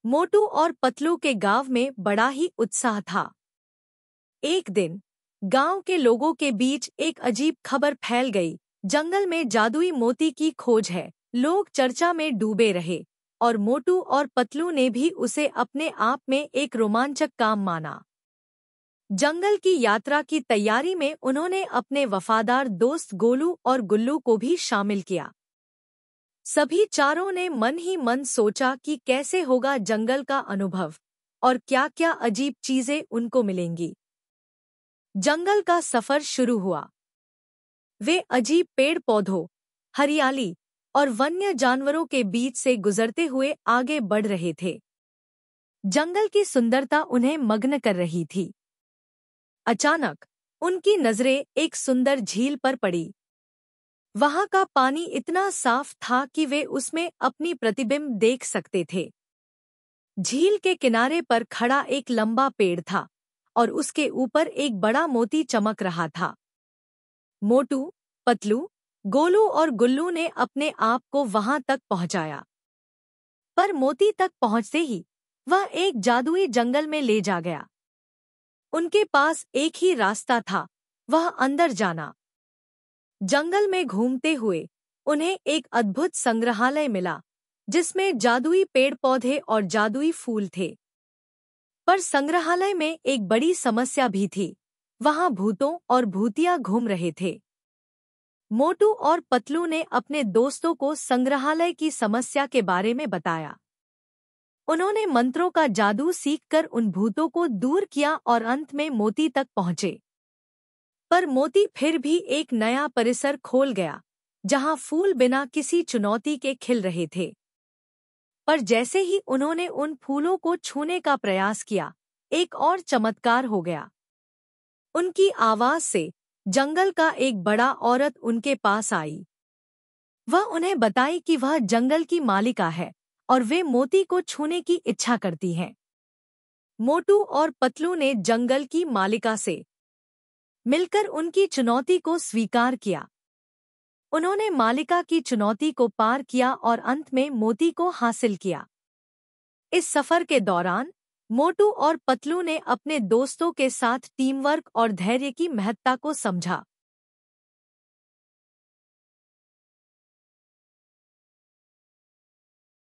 मोटू और पतलू के गांव में बड़ा ही उत्साह था। एक दिन गांव के लोगों के बीच एक अजीब खबर फैल गई। जंगल में जादुई मोती की खोज है। लोग चर्चा में डूबे रहे और मोटू और पतलू ने भी उसे अपने आप में एक रोमांचक काम माना। जंगल की यात्रा की तैयारी में उन्होंने अपने वफादार दोस्त गोलू और गुल्लू को भी शामिल किया। सभी चारों ने मन ही मन सोचा कि कैसे होगा जंगल का अनुभव और क्या-क्या अजीब चीजें उनको मिलेंगी। जंगल का सफर शुरू हुआ। वे अजीब पेड़ पौधों, हरियाली और वन्य जानवरों के बीच से गुजरते हुए आगे बढ़ रहे थे। जंगल की सुंदरता उन्हें मग्न कर रही थी। अचानक उनकी नजरें एक सुंदर झील पर पड़ी। वहां का पानी इतना साफ था कि वे उसमें अपनी प्रतिबिंब देख सकते थे। झील के किनारे पर खड़ा एक लंबा पेड़ था और उसके ऊपर एक बड़ा मोती चमक रहा था। मोटू, पतलू, गोलू और गुल्लू ने अपने आप को वहां तक पहुंचाया। पर मोती तक पहुंचते ही वह एक जादुई जंगल में ले जा गया। उनके पास एक ही रास्ता था, वह अंदर जाना। जंगल में घूमते हुए उन्हें एक अद्भुत संग्रहालय मिला, जिसमें जादुई पेड़ पौधे और जादुई फूल थे। पर संग्रहालय में एक बड़ी समस्या भी थी। वहां भूतों और भूतिया घूम रहे थे। मोटू और पतलू ने अपने दोस्तों को संग्रहालय की समस्या के बारे में बताया। उन्होंने मंत्रों का जादू सीखकर उन भूतों को दूर किया और अंत में मोती तक पहुंचे। पर मोती फिर भी एक नया परिसर खोल गया, जहां फूल बिना किसी चुनौती के खिल रहे थे। पर जैसे ही उन्होंने उन फूलों को छूने का प्रयास किया, एक और चमत्कार हो गया। उनकी आवाज से जंगल का एक बड़ा औरत उनके पास आई। वह उन्हें बताई कि वह जंगल की मालिका है और वे मोती को छूने की इच्छा करती हैं। मोटू और पतलू ने जंगल की मालिका से मिलकर उनकी चुनौती को स्वीकार किया। उन्होंने मालिका की चुनौती को पार किया और अंत में मोती को हासिल किया। इस सफर के दौरान मोटू और पतलू ने अपने दोस्तों के साथ टीम वर्क और धैर्य की महत्ता को समझा।